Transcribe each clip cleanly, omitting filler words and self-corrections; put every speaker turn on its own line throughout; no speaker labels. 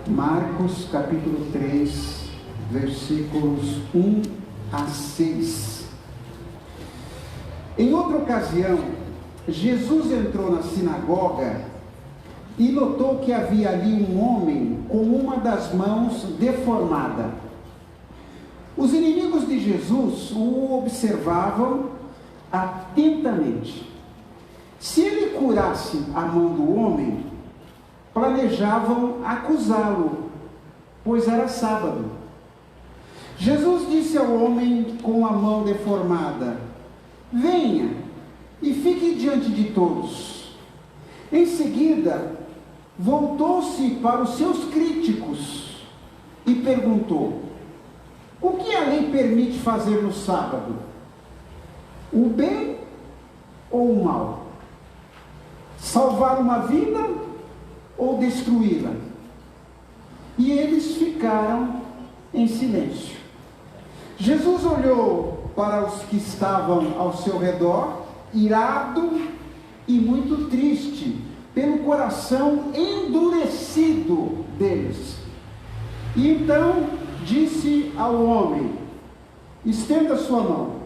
Marcos capítulo 3, versículos 1 a 6. Em outra ocasião, Jesus entrou na sinagoga e notou que havia ali um homem com uma das mãos deformada. Os inimigos de Jesus o observavam atentamente. Se ele curasse a mão do homem, planejavam acusá-lo, pois era sábado. Jesus disse ao homem com a mão deformada: venha e fique diante de todos. Em seguida, voltou-se para os seus críticos e perguntou: o que a lei permite fazer no sábado? O bem ou o mal? Salvar uma vida ou destruí-la? E eles ficaram em silêncio. Jesus olhou para os que estavam ao seu redor, irado e muito triste, pelo coração endurecido deles. E então disse ao homem: estenda sua mão.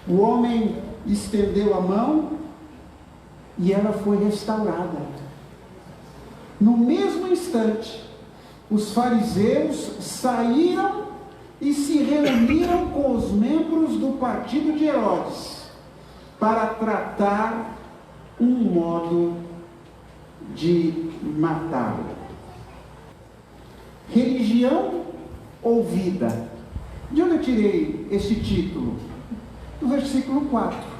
O homem estendeu a mão e ela foi restaurada. No mesmo instante, os fariseus saíram e se reuniram com os membros do partido de Herodes para tratar um modo de matá-lo. Religião ou vida? De onde eu tirei esse título? Do versículo 4.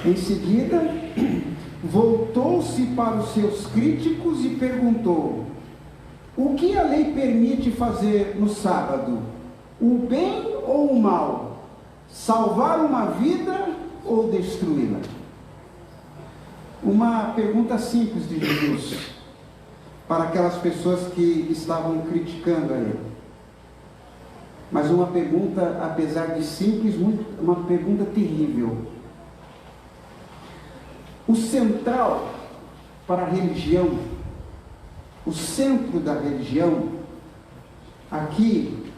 Em seguida, voltou-se para os seus críticos e perguntou: o que a lei permite fazer no sábado? O bem ou o mal? Salvar uma vida ou destruí-la? Uma pergunta simples de Jesus para aquelas pessoas que estavam criticando a ele. Mas uma pergunta, apesar de simples, uma pergunta terrível. O central para a religião, o centro da religião, aqui,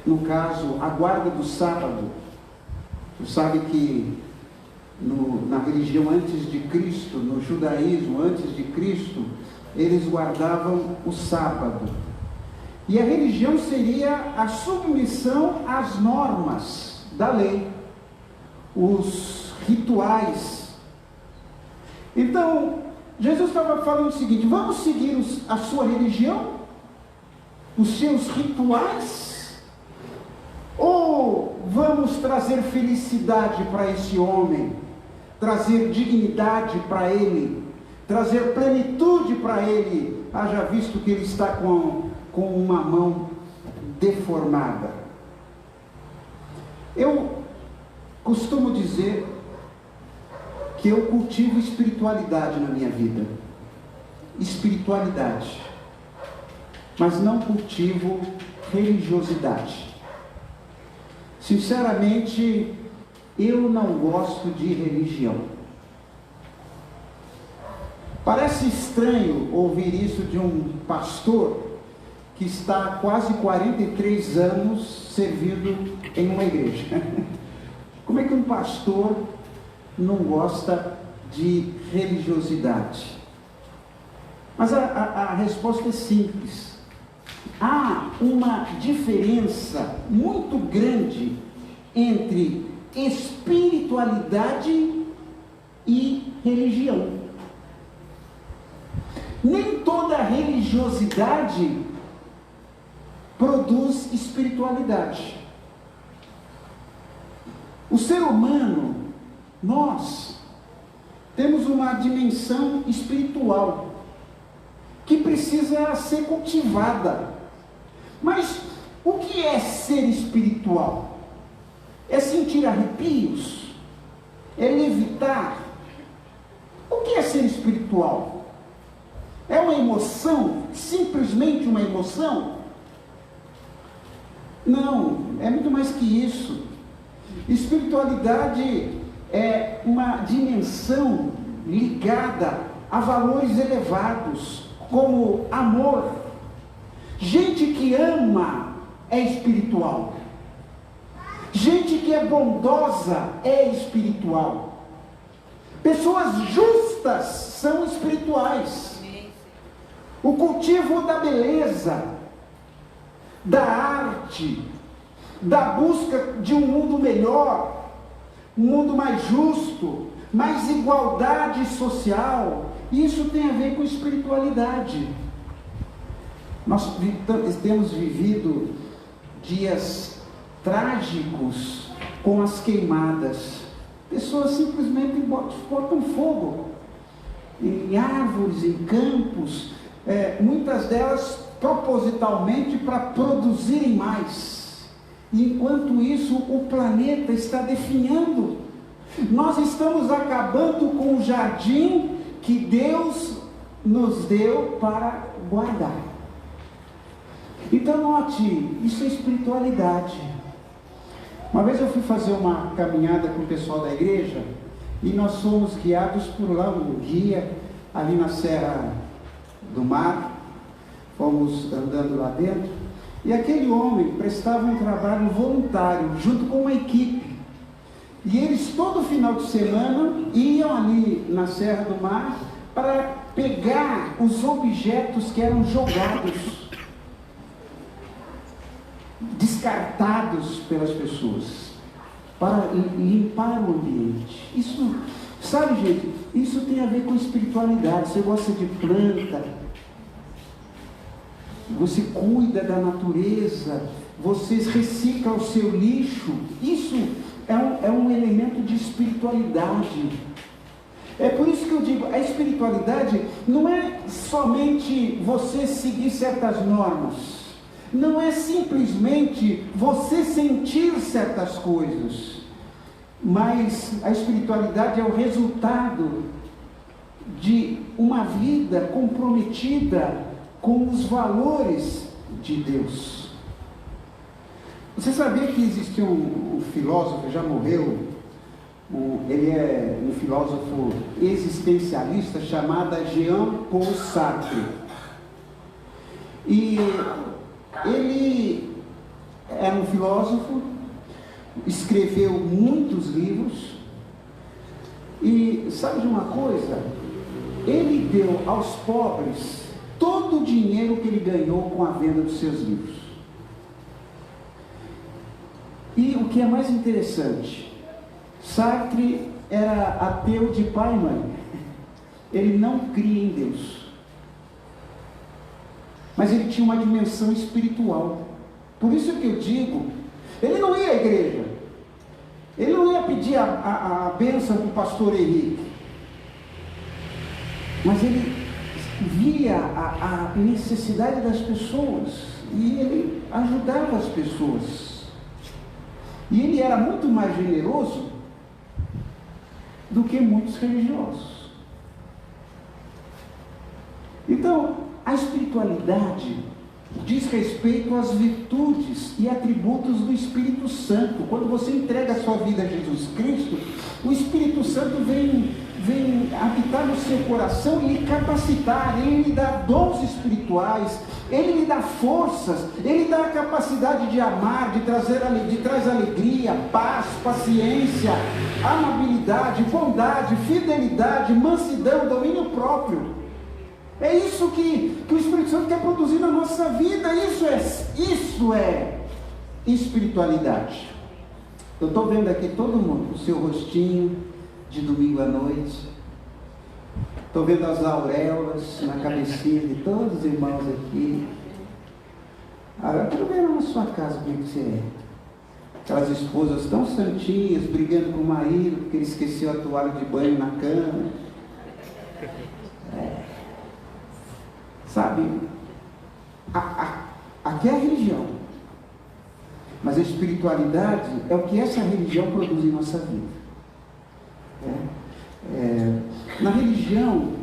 no caso, a guarda do sábado. Você sabe que na religião antes de Cristo, no judaísmo antes de Cristo, eles guardavam o sábado. E a religião seria a submissão às normas da lei, os rituais. Então, Jesus estava falando o seguinte: vamos seguir a sua religião? Os seus rituais? Ou vamos trazer felicidade para esse homem? Trazer dignidade para ele? Trazer plenitude para ele? Haja visto que ele está com uma mão deformada. Eu costumo dizer que eu cultivo espiritualidade na minha vida. Espiritualidade. Mas não cultivo religiosidade. Sinceramente, eu não gosto de religião. Parece estranho ouvir isso de um pastor que está há quase 43 anos servindo em uma igreja. Como é que um pastor não gosta de religiosidade? Mas a resposta é simples. Há uma diferença muito grande entre espiritualidade e religião. Nem toda religiosidade produz espiritualidade. O ser humano, nós, temos uma dimensão espiritual que precisa ser cultivada. Mas o que é ser espiritual? É sentir arrepios? É levitar? O que é ser espiritual? É uma emoção? Simplesmente uma emoção? Não, é muito mais que isso. Espiritualidade é uma dimensão ligada a valores elevados, como amor. Gente que ama é espiritual. Gente que é bondosa é espiritual. Pessoas justas são espirituais. O cultivo da beleza, da arte, da busca de um mundo melhor, um mundo mais justo, mais igualdade social, isso tem a ver com espiritualidade. Nós temos vivido dias trágicos com as queimadas. Pessoas simplesmente botam fogo em árvores, em campos, muitas delas propositalmente para produzirem mais. E enquanto isso, o planeta está definhando. Nós estamos acabando com o jardim que Deus nos deu para guardar. Então note, isso é espiritualidade. Uma vez eu fui fazer uma caminhada com o pessoal da igreja e nós fomos guiados por lá, um guia ali na Serra do Mar. Fomos andando lá dentro e aquele homem prestava um trabalho voluntário junto com uma equipe. E eles todo final de semana iam ali na Serra do Mar para pegar os objetos que eram jogados, descartados pelas pessoas, para limpar o ambiente. Isso, sabe, gente, isso tem a ver com espiritualidade. Você gosta de planta, você cuida da natureza, você recicla o seu lixo. Isso é um elemento de espiritualidade. É por isso que eu digo, a espiritualidade não é somente você seguir certas normas, não é simplesmente você sentir certas coisas, mas a espiritualidade é o resultado de uma vida comprometida com os valores de Deus. Você sabia que existia um filósofo, já morreu, ele é um filósofo existencialista chamado Jean-Paul Sartre. E ele era um filósofo, escreveu muitos livros, e sabe de uma coisa? Ele deu aos pobres todo o dinheiro que ele ganhou com a venda dos seus livros. E o que é mais interessante, Sartre era ateu de pai e mãe. Ele não cria em Deus, mas ele tinha uma dimensão espiritual. Por isso que eu digo, ele não ia à igreja, ele não ia pedir a bênção para o pastor Henrique, mas ele via a necessidade das pessoas e ele ajudava as pessoas. E ele era muito mais generoso do que muitos religiosos. Então, a espiritualidade diz respeito às virtudes e atributos do Espírito Santo. Quando você entrega a sua vida a Jesus Cristo, o Espírito Santo vem habitar no seu coração e lhe capacitar, ele lhe dá dons espirituais, ele lhe dá forças, ele dá a capacidade de amar, traz alegria, paz, paciência, amabilidade, bondade, fidelidade, mansidão, domínio próprio. É isso que o Espírito Santo quer produzir na nossa vida. Isso é espiritualidade. Eu estou vendo aqui todo mundo, o seu rostinho de domingo à noite. Estou vendo as auréolas na cabecinha de todos os irmãos aqui. Agora eu quero ver lá na sua casa como é que você é. Aquelas esposas tão santinhas, brigando com o marido, porque ele esqueceu a toalha de banho na cama. Sabe, aqui é a religião, mas a espiritualidade é o que essa religião produz em nossa vida. Na religião,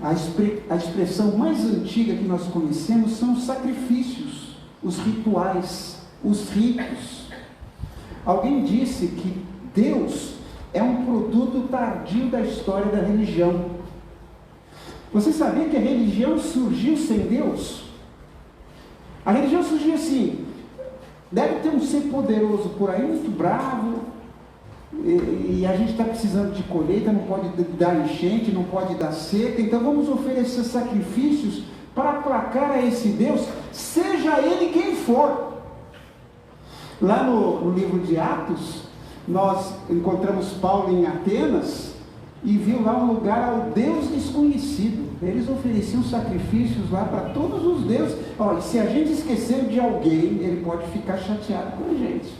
a expressão mais antiga que nós conhecemos são os sacrifícios, os rituais, os ritos. Alguém disse que Deus é um produto tardio da história da religião. Você sabia que a religião surgiu sem Deus? A religião surgiu assim. Deve ter um ser poderoso por aí, muito bravo, e a gente está precisando de colheita, não pode dar enchente, não pode dar seca, então vamos oferecer sacrifícios para aplacar a esse Deus, seja ele quem for. Lá no livro de Atos, nós encontramos Paulo em Atenas e viu lá um lugar ao Deus desconhecido. Eles ofereciam sacrifícios lá para todos os deuses. Olha, se a gente esquecer de alguém, ele pode ficar chateado com a gente.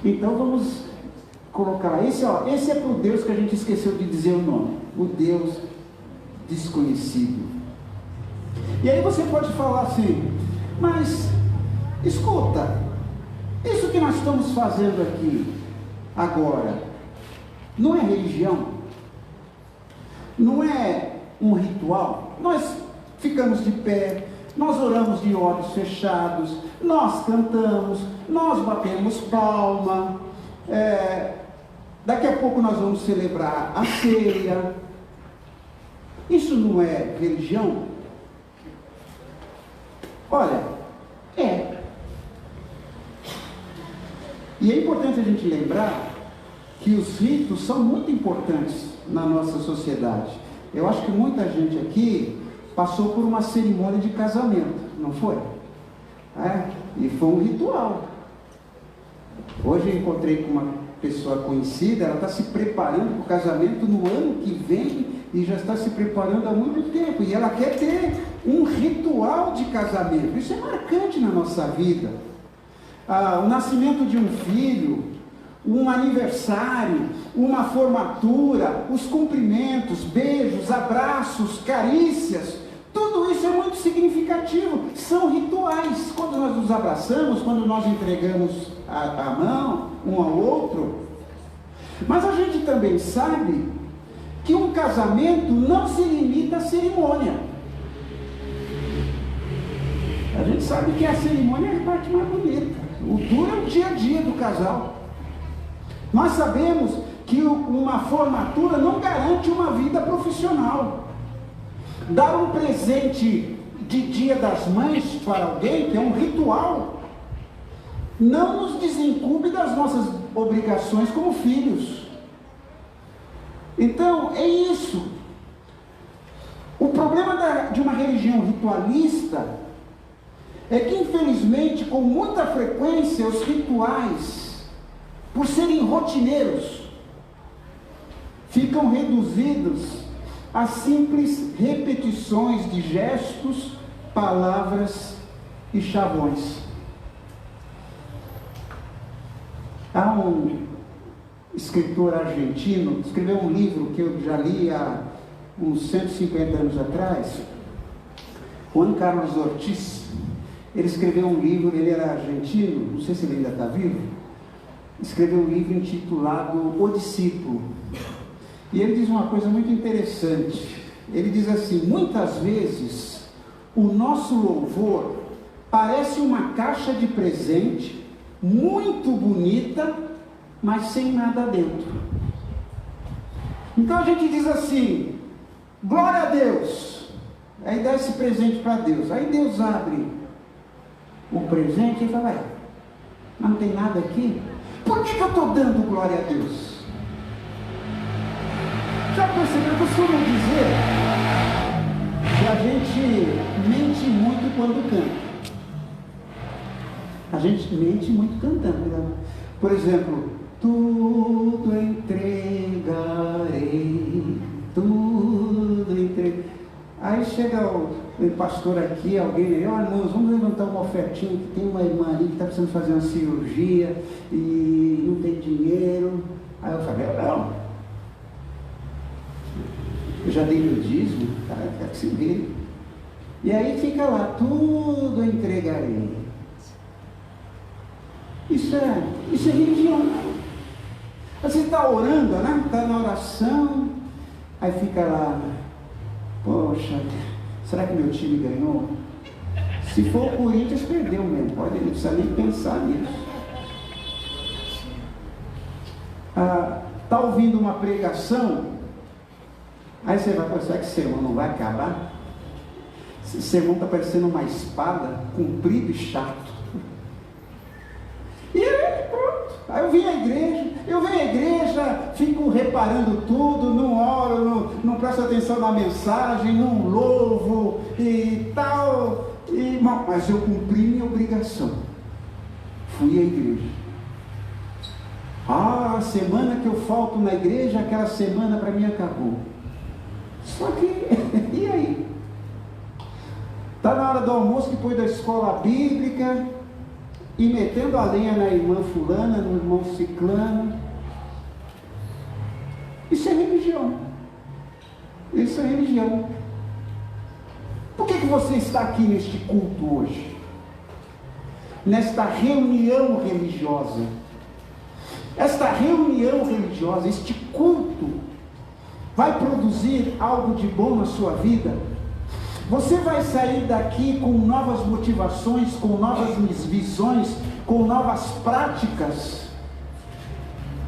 Então vamos colocar lá, esse é para o Deus que a gente esqueceu de dizer o nome, o Deus desconhecido. E aí você pode falar assim, mas escuta, isso que nós estamos fazendo aqui agora, não é religião? Não é um ritual? Nós ficamos de pé, nós oramos de olhos fechados, nós cantamos, nós batemos palma, daqui a pouco nós vamos celebrar a ceia. Isso não é religião? Olha, é. E é importante a gente lembrar que os ritos são muito importantes na nossa sociedade. Eu acho que muita gente aqui passou por uma cerimônia de casamento, não foi? E foi um ritual. Hoje eu encontrei com uma pessoa conhecida, ela está se preparando para o casamento no ano que vem e já está se preparando há muito tempo. E ela quer ter um ritual de casamento. Isso é marcante na nossa vida. O nascimento de um filho, um aniversário, uma formatura, os cumprimentos, beijos, abraços, carícias, tudo isso é muito significativo, são rituais. Quando nós nos abraçamos, quando nós entregamos a mão um ao outro. Mas a gente também sabe que um casamento não se limita à cerimônia. A gente sabe que a cerimônia é a parte mais bonita, o duro é o dia a dia do casal. Nós sabemos que uma formatura não garante uma vida profissional. Dar um presente de Dia das Mães para alguém, que é um ritual, não nos desincumbe das nossas obrigações como filhos. Então, é isso. O problema de uma religião ritualista é que, infelizmente, com muita frequência, os rituais, por serem rotineiros, ficam reduzidos a simples repetições de gestos, palavras e chavões. Há um escritor argentino, escreveu um livro que eu já li há uns 150 anos atrás, Juan Carlos Ortiz. Ele escreveu um livro, ele era argentino, não sei se ele ainda está vivo, escreveu um livro intitulado O Discípulo. E ele diz uma coisa muito interessante. Ele diz assim: muitas vezes o nosso louvor parece uma caixa de presente muito bonita, mas sem nada dentro. Então a gente diz assim: glória a Deus. Aí dá esse presente para Deus. Aí Deus abre o presente e fala: mas não tem nada aqui? Por que eu estou dando glória a Deus? Já percebeu? Eu costumo dizer que a gente mente muito quando canta. A gente mente muito cantando. Né? Por exemplo, tudo entregarei, tudo entregarei. Aí chega o pastor aqui, alguém, irmãos, vamos levantar uma ofertinha, que tem uma irmã ali que está precisando fazer uma cirurgia e não tem dinheiro. Aí eu falei: não. Eu já dei meu dízimo, cara, quer que se vire. E aí fica lá, tudo entregarei. Isso é religião. Você está orando, né? Está na oração, aí fica lá, poxa, será que meu time ganhou? Se for o Corinthians, perdeu mesmo, pode, não precisa nem pensar nisso. Está ouvindo uma pregação, Aí você vai pensar que esse sermão não vai acabar? Esse sermão está parecendo uma espada, comprido e chato. E aí, pronto. Aí eu venho à igreja, fico reparando tudo, não oro, não presto atenção na mensagem, não louvo e tal. Mas eu cumpri minha obrigação. Fui à igreja. A semana que eu falto na igreja, aquela semana para mim acabou. Só que, e aí? Está na hora do almoço, depois da escola bíblica, e metendo a lenha na irmã fulana, no irmão ciclano. Isso é religião. Isso é religião. Por que você está aqui neste culto hoje? Nesta reunião religiosa. Esta reunião religiosa, este culto, vai produzir algo de bom na sua vida? Você vai sair daqui com novas motivações, com novas visões, com novas práticas?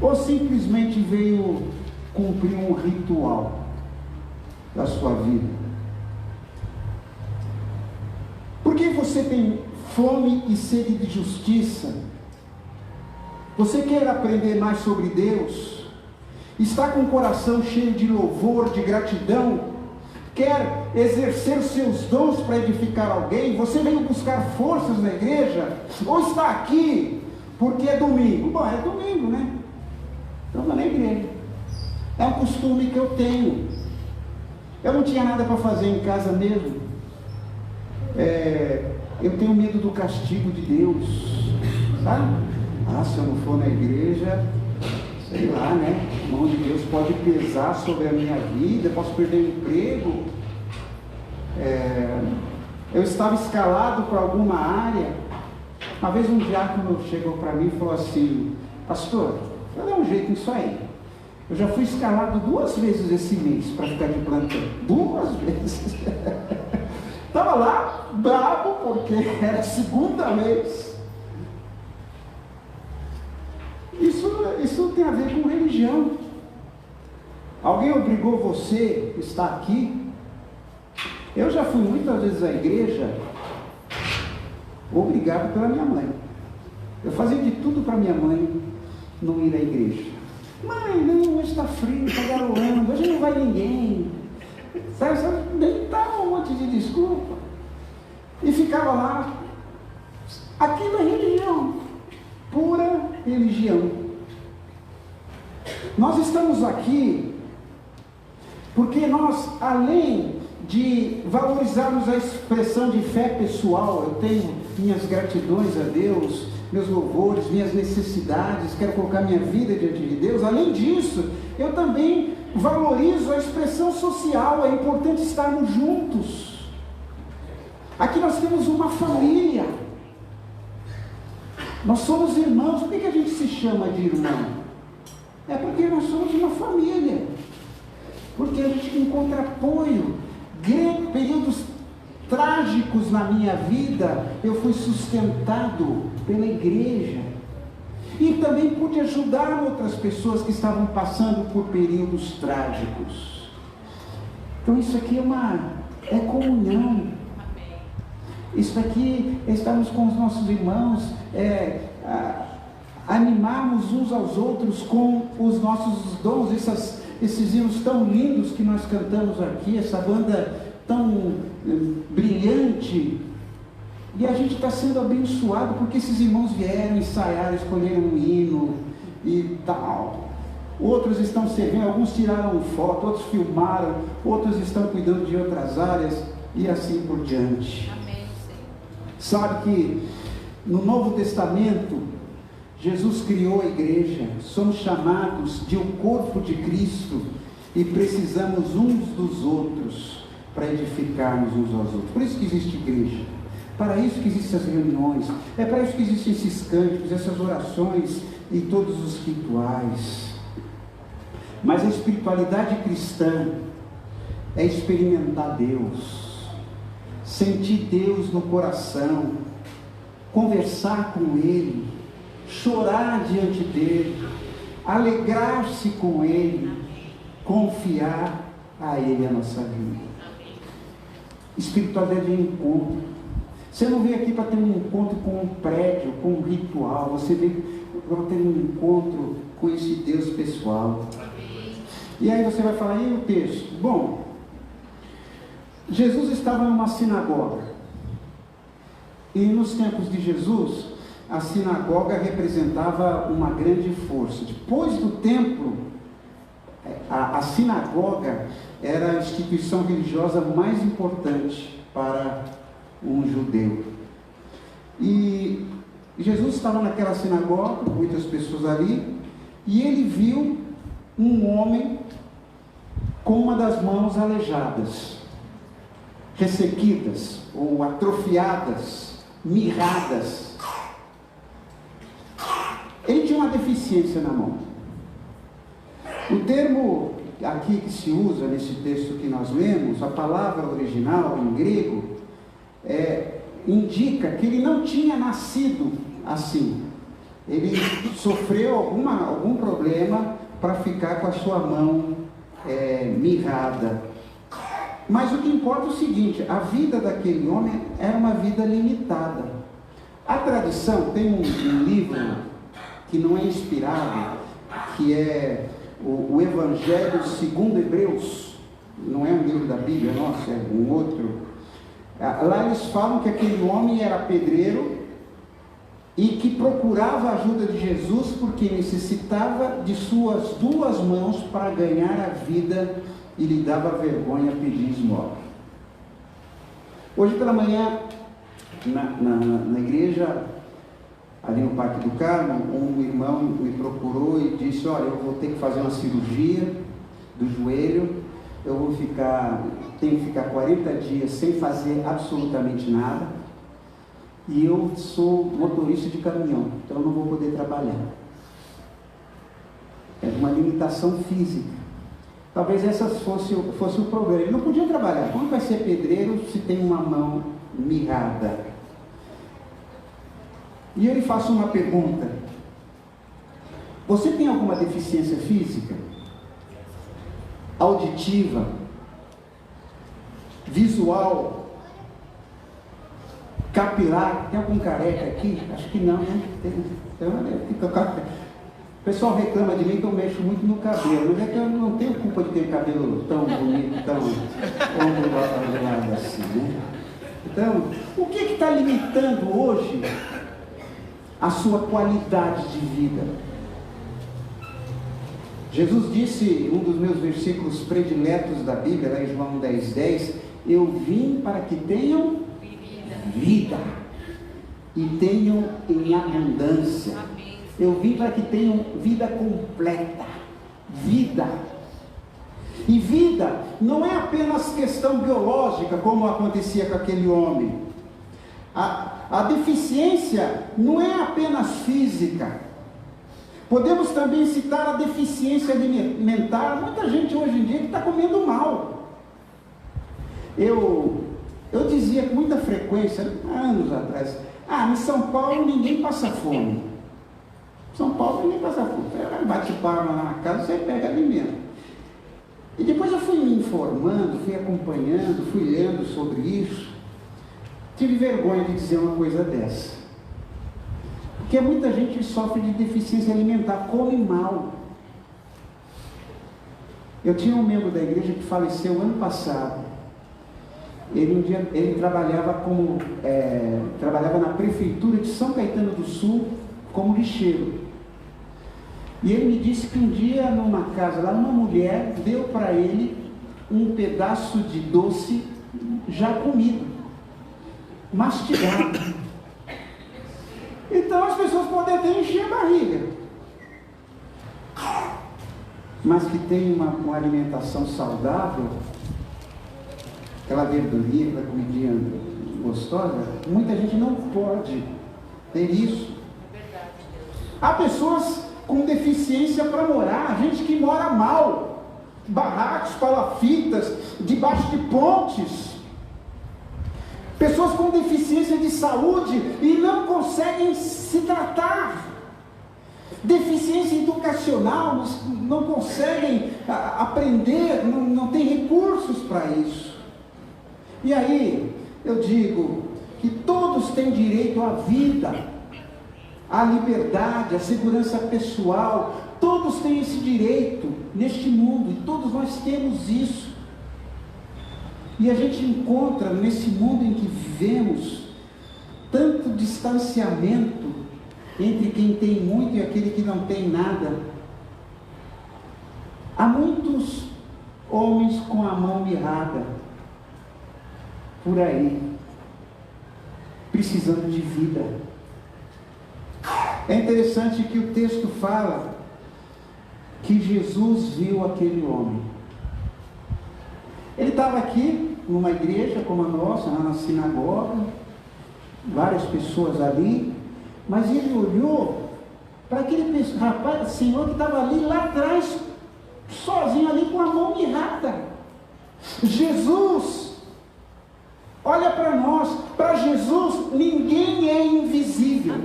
Ou simplesmente veio cumprir um ritual da sua vida? Porque você tem fome e sede de justiça? Você quer aprender mais sobre Deus? Está com o coração cheio de louvor, de gratidão? Quer exercer seus dons para edificar alguém? Você veio buscar forças na igreja? Ou está aqui porque é domingo? Bom, é domingo, né? Então vou na igreja. É um costume que eu tenho. Eu não tinha nada para fazer em casa mesmo. Eu tenho medo do castigo de Deus, sabe? Se eu não for na igreja, sei lá, né? A mão de Deus pode pesar sobre a minha vida, posso perder o emprego. Eu estava escalado para alguma área. Uma vez um diácono chegou para mim e falou assim: pastor, vou dar um jeito nisso aí. Eu já fui escalado 2 vezes esse mês para ficar de plantão. 2 vezes. Estava lá, bravo, porque era a 2ª vez. Isso tem a ver com religião. Alguém obrigou você a estar aqui? Eu já fui muitas vezes à igreja obrigado pela minha mãe. Eu fazia de tudo para minha mãe não ir à igreja. Mãe, não, hoje está frio, está garoando, hoje não vai ninguém. Sabe, inventava um monte de desculpa. E ficava lá. Aquilo é religião. Pura religião. Nós estamos aqui porque nós, além de valorizarmos a expressão de fé pessoal, eu tenho minhas gratidões a Deus, meus louvores, minhas necessidades, quero colocar minha vida diante de Deus. Além disso, eu também valorizo a expressão social. É importante estarmos juntos. Aqui nós temos uma família. Nós somos irmãos. Por que a gente se chama de irmão? É porque nós somos uma família. Porque a gente encontra apoio. Períodos trágicos na minha vida, eu fui sustentado pela igreja. E também pude ajudar outras pessoas que estavam passando por períodos trágicos. Então isso aqui é comunhão. Isso aqui, estamos com os nossos irmãos, animarmos uns aos outros com os nossos dons, esses hinos tão lindos que nós cantamos aqui, essa banda tão brilhante. E a gente está sendo abençoado porque esses irmãos vieram ensaiar, escolheram um hino e tal. Outros estão servindo, alguns tiraram foto, outros filmaram, outros estão cuidando de outras áreas e assim por diante.
Amém, Senhor.
Sabe que no Novo Testamento Jesus criou a igreja. Somos chamados de o corpo de Cristo e precisamos uns dos outros para edificarmos uns aos outros. Por isso que existe igreja. Para isso que existem as reuniões, é para isso que existem esses cânticos, essas orações e todos os rituais. Mas a espiritualidade cristã é experimentar Deus, sentir Deus no coração, conversar com Ele, chorar diante dEle, alegrar-se com Ele, confiar a Ele a nossa vida. Espiritualidade é encontro. Você não veio aqui para ter um encontro com um prédio, com um ritual. Você veio para ter um encontro com esse Deus pessoal. E aí você vai falar, e o texto? Bom, Jesus estava numa sinagoga. E nos tempos de Jesus, a sinagoga representava uma grande força. Depois do templo, a sinagoga era a instituição religiosa mais importante para um judeu. E Jesus estava naquela sinagoga, muitas pessoas ali, e ele viu um homem com uma das mãos aleijadas, ressequidas ou atrofiadas, mirradas. Ele tinha uma deficiência na mão. O termo aqui que se usa nesse texto que nós lemos, a palavra original em grego, indica que ele não tinha nascido assim. Ele sofreu algum problema para ficar com a sua mão mirrada. Mas o que importa é o seguinte: a vida daquele homem era uma vida limitada. A tradição tem um livro que não é inspirado, que é o Evangelho segundo Hebreus. Não é um livro da Bíblia, nossa, é um outro. Lá eles falam que aquele homem era pedreiro e que procurava a ajuda de Jesus porque necessitava de suas duas mãos para ganhar a vida e lhe dava vergonha pedir esmola. Hoje pela manhã, na igreja, ali no Parque do Carmo, um irmão me procurou e disse: olha, eu vou ter que fazer uma cirurgia do joelho, tenho que ficar 40 dias sem fazer absolutamente nada, e eu sou motorista de caminhão, então eu não vou poder trabalhar. É uma limitação física. Talvez essa fosse o problema. Ele não podia trabalhar. Como vai ser pedreiro se tem uma mão mirrada? E eu lhe faço uma pergunta: você tem alguma deficiência física? Auditiva? Visual? Capilar? Tem algum careca aqui? Acho que não, né? O pessoal reclama de mim que eu mexo muito no cabelo, mas é que eu não tenho culpa de ter cabelo tão bonito, tão ondulado assim, né? Então, o que está limitando hoje a sua qualidade de vida? Jesus disse, um dos meus versículos prediletos da Bíblia, lá em João 10:10, eu vim para que tenham vida e tenham em abundância. Eu vim para que tenham vida completa. Vida. E vida não é apenas questão biológica, como acontecia com aquele homem. A deficiência não é apenas física. Podemos também citar a deficiência alimentar. Muita gente hoje em dia que está comendo mal. Eu dizia com muita frequência, anos atrás, em São Paulo ninguém passa fome. São Paulo ninguém passa fome. Você bate palma na casa, você pega alimento. E depois eu fui me informando, fui acompanhando, fui lendo sobre isso. Tive vergonha de dizer uma coisa dessa. Porque muita gente sofre de deficiência alimentar, come mal. Eu tinha um membro da igreja que faleceu ano passado. Ele trabalhava na prefeitura de São Caetano do Sul como lixeiro. E ele me disse que um dia, numa casa lá, uma mulher deu para ele um pedaço de doce já comido, mastigado. Então as pessoas podem até encher a barriga, mas que tem uma alimentação saudável, aquela verdurinha, aquela comidinha gostosa, muita gente não pode ter isso. Há pessoas com deficiência para morar, gente que mora mal, barracos, palafitas, debaixo de pontes, pessoas com deficiência de saúde e não conseguem se tratar, deficiência educacional, não conseguem aprender, não tem recursos recursos para isso. E aí, eu digo que todos têm direito à vida, à liberdade, à segurança pessoal. Todos têm esse direito neste mundo, e todos nós temos isso. E a gente encontra nesse mundo em que vivemos tanto distanciamento entre quem tem muito e aquele que não tem nada. Há muitos homens com a mão mirrada por aí, precisando de vida. É interessante que o texto fala que Jesus viu aquele homem. Ele estava aqui numa igreja como a nossa, lá na sinagoga, várias pessoas ali, mas ele olhou para aquele rapaz, senhor que estava ali lá atrás, sozinho ali com a mão mirrada. Jesus olha para nós. Para Jesus ninguém é invisível.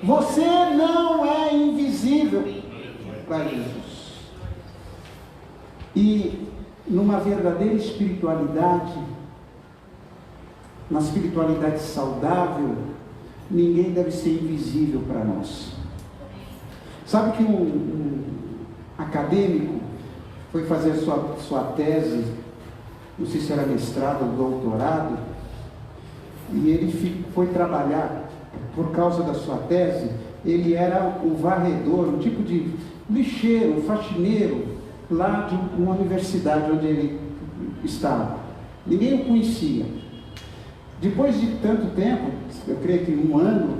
Você não é invisível para Jesus. E numa verdadeira espiritualidade, na espiritualidade saudável, ninguém deve ser invisível para nós. Sabe que um acadêmico foi fazer sua tese, não sei se era mestrado ou doutorado, e ele foi trabalhar, por causa da sua tese, ele era o varredor, um tipo de lixeiro, um faxineiro, lá de uma universidade onde ele estava. Ninguém o conhecia. Depois de tanto tempo, eu creio que 1 ano,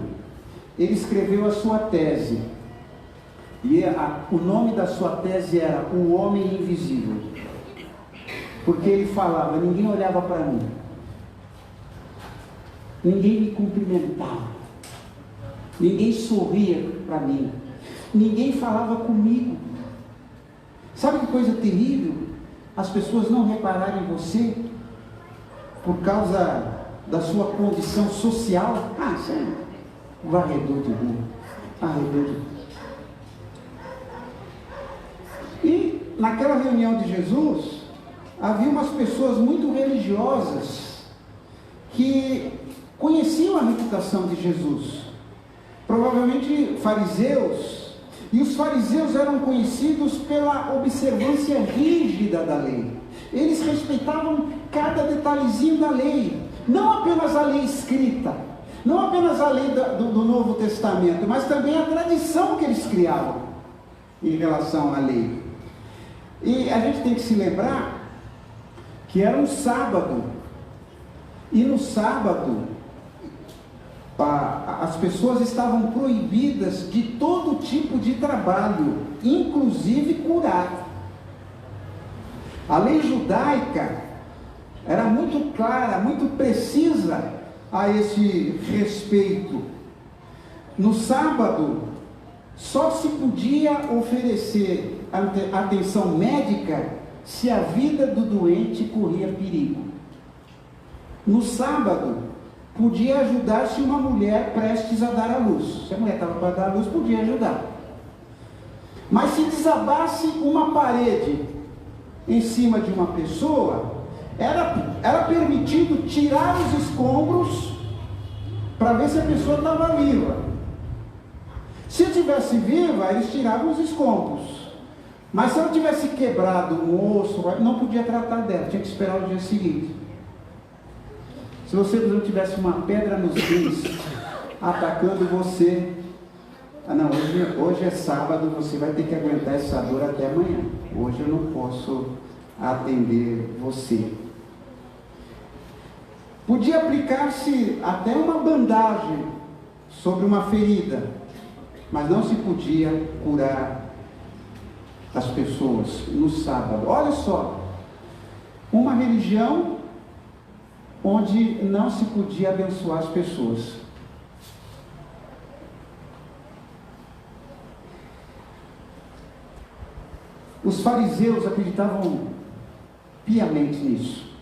ele escreveu a sua tese. E o nome da sua tese era O Homem Invisível. Porque ele falava, ninguém olhava para mim. Ninguém me cumprimentava. Ninguém sorria para mim. Ninguém falava comigo. Sabe que coisa terrível? As pessoas não repararem em você por causa da sua condição social. Ah, isso é varredor de rua. Varredor de rua. E naquela reunião de Jesus, havia umas pessoas muito religiosas que conheciam a reputação de Jesus. Provavelmente fariseus. E os fariseus eram conhecidos pela observância rígida da lei. Eles respeitavam cada detalhezinho da lei. Não apenas a lei escrita, não apenas a lei do Novo Testamento, mas também a tradição que eles criavam em relação à lei. E a gente tem que se lembrar que era um sábado. E no sábado, as pessoas estavam proibidas de todo tipo de trabalho, inclusive curar. A lei judaica era muito clara, muito precisa a esse respeito. No sábado, só se podia oferecer atenção médica se a vida do doente corria perigo. No sábado, podia ajudar se uma mulher prestes a dar à luz. Se a mulher estava para dar à luz, podia ajudar. Mas se desabasse uma parede em cima de uma pessoa, era permitido tirar os escombros para ver se a pessoa estava viva. Se estivesse viva, eles tiravam os escombros. Mas se ela tivesse quebrado um osso, não podia tratar dela, tinha que esperar o dia seguinte. Se você não tivesse uma pedra nos rins atacando você, não, hoje é sábado, você vai ter que aguentar essa dor até amanhã. Hoje eu não posso atender você. Podia aplicar-se até uma bandagem sobre uma ferida, mas não se podia curar as pessoas no sábado. Olha só, uma religião onde não se podia abençoar as pessoas. Os fariseus acreditavam piamente nisso.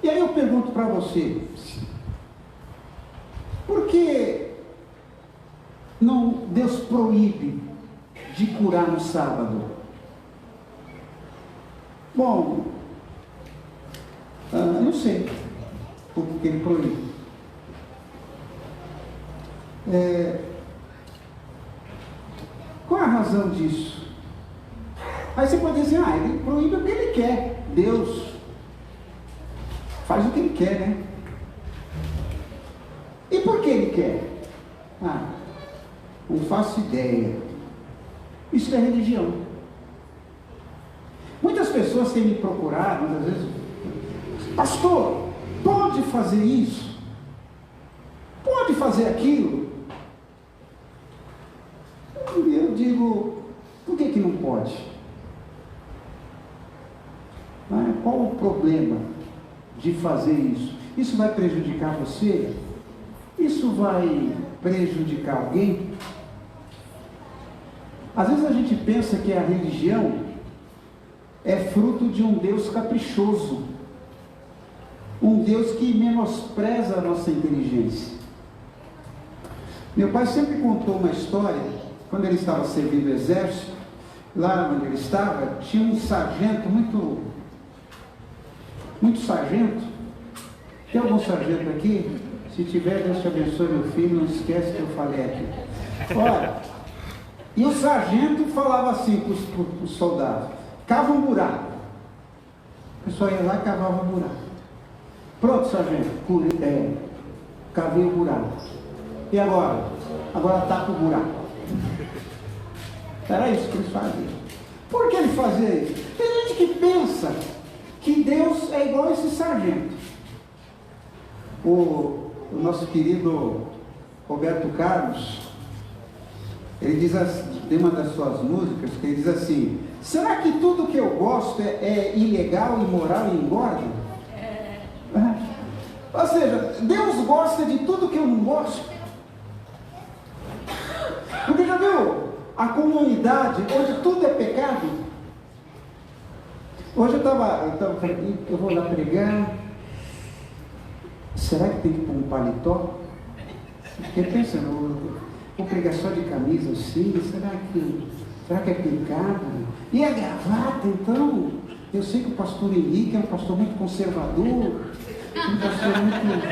E aí eu pergunto para você, por que não Deus proíbe de curar no sábado? Bom, eu não sei por que ele proíbe. Qual é a razão disso? Aí você pode dizer, ele proíbe o que ele quer. Deus faz o que ele quer, né? E por que ele quer? Não faço ideia. Isso é religião. Muitas pessoas têm me procurado, muitas vezes, pastor, pode fazer isso? Pode fazer aquilo? E eu digo, por que não pode? Qual o problema de fazer isso? Isso vai prejudicar você? Isso vai prejudicar alguém? Às vezes a gente pensa que a religião é fruto de um Deus caprichoso, um Deus que menospreza a nossa inteligência. Meu pai sempre contou uma história, quando ele estava servindo o exército, lá onde ele estava, tinha um sargento muito sargento. Tem algum sargento aqui? Se tiver, Deus te abençoe, meu filho, não esquece que eu falei aqui. Olha, e o sargento falava assim para os soldados, cava um buraco. O pessoal ia lá e cavava um buraco. Pronto, sargento, cavei o buraco. E agora? Agora tapa o buraco. Era isso que eles faziam. Por que ele fazia isso? Tem gente que pensa que Deus é igual a esse sargento. O nosso querido Roberto Carlos, ele diz assim, tem uma das suas músicas, que ele diz assim, será que tudo que eu gosto é ilegal, imoral e engorda? Ou seja, Deus gosta de tudo que eu não gosto. Porque já viu a comunidade onde tudo é pecado? Hoje eu vou lá pregar. Será que tem que pôr um paletó? Porque pensa, vou pregar só de camisa assim, será que é pecado? E a gravata, então? Eu sei que o pastor Henrique é um pastor muito conservador, um pastor muito...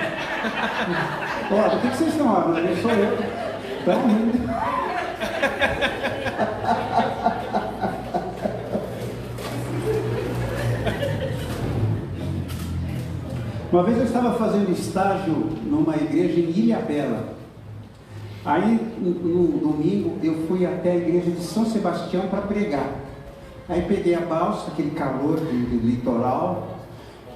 Olha, o que vocês estão falando? Eu sou eu. Estão rindo. Uma vez eu estava fazendo estágio numa igreja em Ilhabela. Aí, no domingo, eu fui até a igreja de São Sebastião para pregar. Aí peguei a balsa, aquele calor de litoral,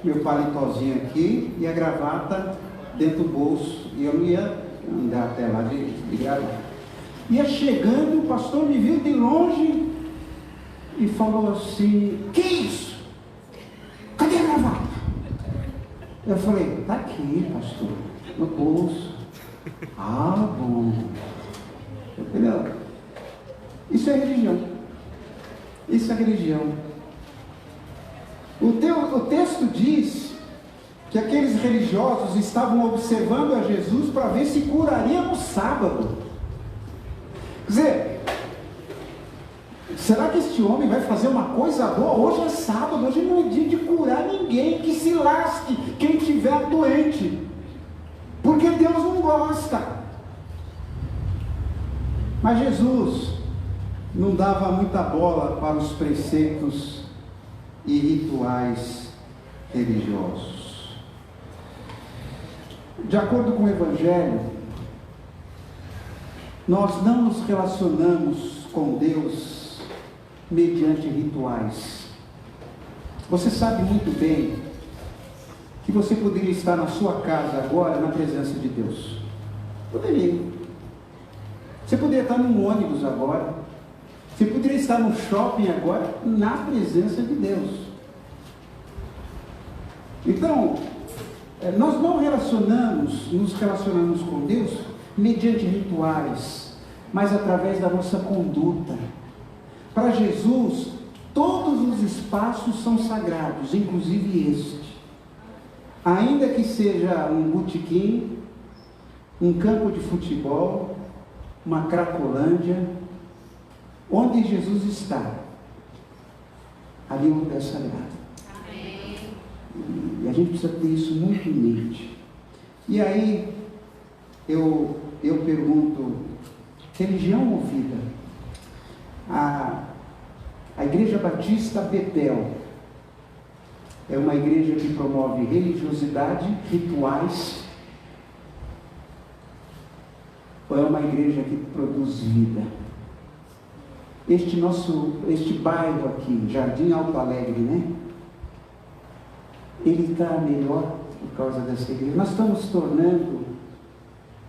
meu paletózinho aqui e a gravata dentro do bolso. E eu não ia andar até lá de gravata. Ia chegando, o pastor me viu de longe e falou assim, que isso? Cadê a gravata? Eu falei, está aqui, pastor, no bolso. Bom. Entendeu? Isso é religião. Isso é religião. O texto diz que aqueles religiosos estavam observando a Jesus para ver se curaria no sábado. Quer dizer, será que este homem vai fazer uma coisa boa? Hoje é sábado, hoje não é dia de curar ninguém, que se lasque quem estiver doente, porque Deus não gosta. Mas Jesus não dava muita bola para os preceitos e rituais religiosos. De acordo com o Evangelho, nós não nos relacionamos com Deus mediante rituais. Você sabe muito bem que você poderia estar na sua casa agora na presença de Deus. Poderia. Você poderia estar num ônibus agora. Você poderia estar no shopping agora na presença de Deus. Então, nós não nos relacionamos com Deus mediante rituais, mas através da nossa conduta. Para Jesus, todos os espaços são sagrados, inclusive este. Ainda que seja um botequim, um campo de futebol, uma cracolândia, onde Jesus está, ali é um lugar sagrado. E a gente precisa ter isso muito em mente. E aí, eu pergunto, religião ou vida? A Igreja Batista Betel é uma igreja que promove religiosidade, rituais, ou é uma igreja que produz vida? Este bairro aqui, Jardim Alto Alegre, né? Ele está melhor por causa dessa igreja. Nós estamos tornando,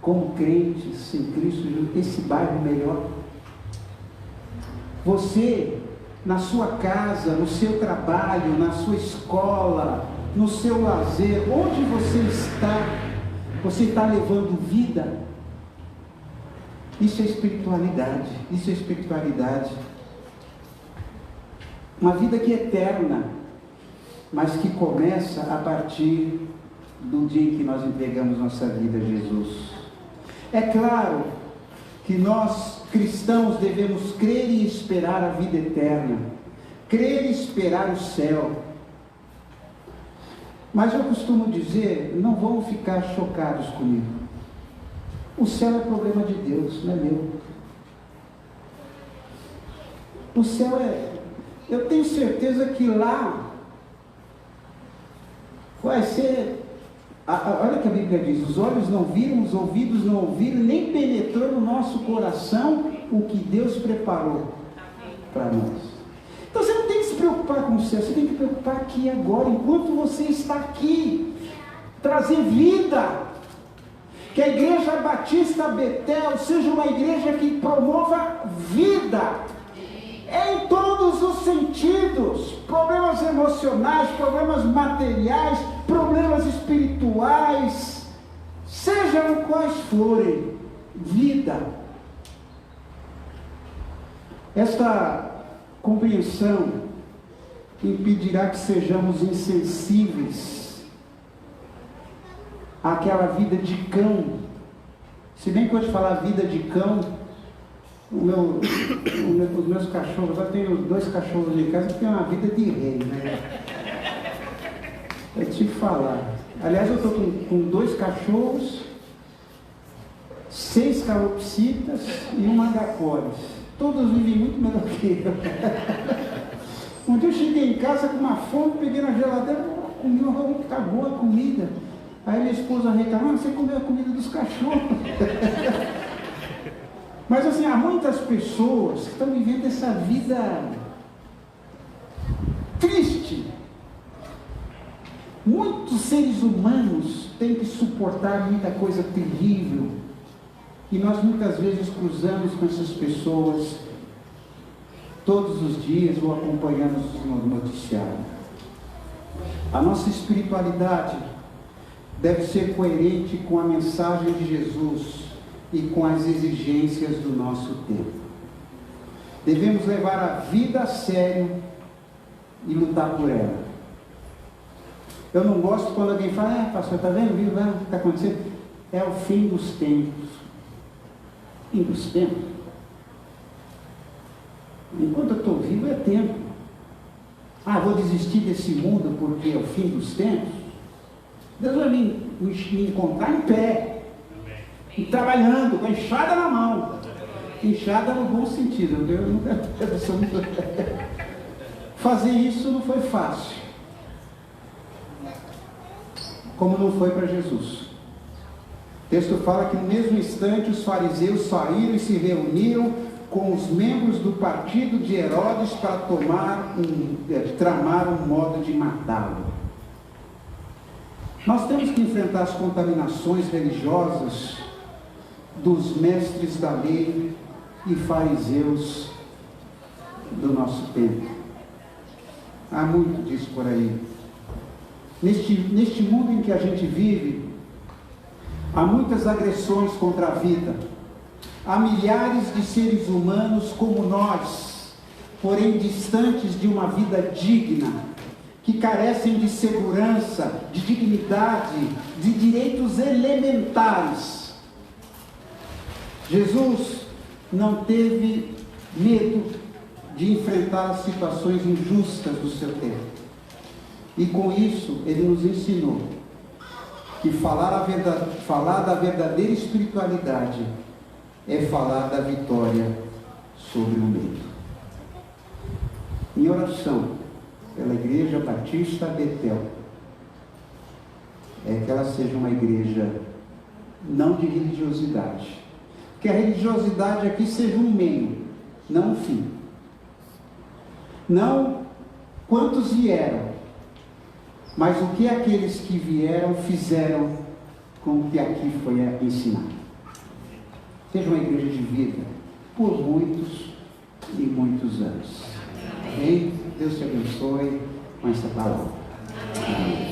como crentes em Cristo, esse bairro melhor. Você, na sua casa, no seu trabalho, na sua escola, no seu lazer, onde você está levando vida? Isso é espiritualidade, isso é espiritualidade. Uma vida que é eterna, mas que começa a partir do dia em que nós entregamos nossa vida a Jesus. É claro que nós, cristãos, devemos crer e esperar a vida eterna, crer e esperar o céu. Mas eu costumo dizer, não vão ficar chocados comigo. O céu é problema de Deus, não é meu. O céu eu tenho certeza que lá vai ser, olha o que a Bíblia diz, os olhos não viram, os ouvidos não ouviram, nem penetrou no nosso coração o que Deus preparou para nós. Então você não tem que se preocupar com o céu, você tem que preocupar aqui agora, enquanto você está aqui, trazer vida. Que a Igreja Batista Betel seja uma igreja que promova vida, em todos os sentidos, problemas emocionais, problemas materiais, problemas espirituais, sejam quais forem, vida. Esta compreensão impedirá que sejamos insensíveis àquela vida de cão. Se bem que eu te falar vida de cão, os meus cachorros, eu tenho 2 cachorros em casa que tem uma vida de rei, né? Eu te falar. Aliás, eu estou com 2 cachorros, 6 calopsitas e 1 agapornis. Todos vivem muito melhor que eu. Um dia eu cheguei em casa com uma fome, peguei na geladeira, comi tá boa a comida. Aí minha esposa reclamou, você comeu a comida dos cachorros. Mas assim, há muitas pessoas que estão vivendo essa vida triste. Muitos seres humanos têm que suportar muita coisa terrível. E nós muitas vezes cruzamos com essas pessoas todos os dias ou acompanhamos no noticiário. A nossa espiritualidade deve ser coerente com a mensagem de Jesus e com as exigências do nosso tempo. Devemos levar a vida a sério e lutar por ela. Eu não gosto quando alguém fala, pastor, está vendo? Viu o que está acontecendo? É o fim dos tempos. Fim dos tempos? Enquanto eu estou vivo é tempo. Vou desistir desse mundo porque é o fim dos tempos? Deus vai me encontrar em pé. E trabalhando, com a enxada na mão. Enxada no bom sentido. Eu nunca fazer isso não foi fácil. Como não foi para Jesus. O texto fala que no mesmo instante os fariseus saíram e se reuniram com os membros do partido de Herodes para tramar um modo de matá-lo. Nós temos que enfrentar as contaminações religiosas dos mestres da lei e fariseus do nosso tempo. Há muito disso por aí. Neste mundo em que a gente vive, há muitas agressões contra a vida. Há milhares de seres humanos como nós, porém distantes de uma vida digna, que carecem de segurança, de dignidade, de direitos elementares. Jesus não teve medo de enfrentar as situações injustas do seu tempo. E com isso, ele nos ensinou que falar da verdadeira espiritualidade é falar da vitória sobre o medo. Em oração pela Igreja Batista Betel, é que ela seja uma igreja não de religiosidade. Que a religiosidade aqui seja um meio, não um fim. Não quantos vieram, mas o que aqueles que vieram fizeram com o que aqui foi ensinado. Seja uma igreja de vida por muitos e muitos anos. Amém? Deus te abençoe com essa palavra. Amém.